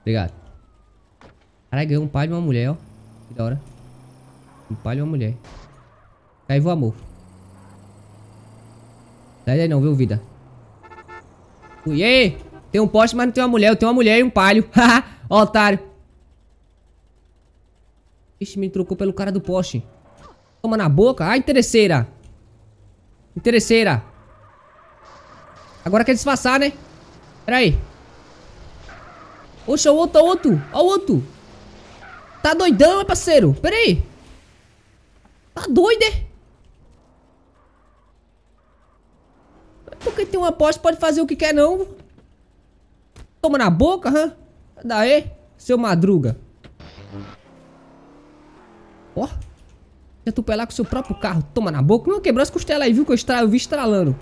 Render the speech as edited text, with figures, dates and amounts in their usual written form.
Obrigado. Caralho, ganhou um pai de uma mulher, ó. Que da hora. Um pai de uma mulher. Aí vou, amor. Sai daí não, viu, vida? Ui, ei! Tem um poste, mas não tem uma mulher. Eu tenho uma mulher e um palho. Haha, ó, otário. Ixi, me trocou pelo cara do poste. Toma na boca. Ah, interesseira. Interesseira. Agora quer disfarçar, né? Pera aí. Oxa, o outro, o outro. Ó o outro. Tá doidão, meu parceiro. Pera aí. Tá doido, é? Porque tem uma poste, pode fazer o que quer, não. Toma na boca, hã? Daí, seu madruga. Ó. Atropelar com seu próprio carro. Toma na boca. Não, quebrou as costelas aí, viu? Que eu vi estralando.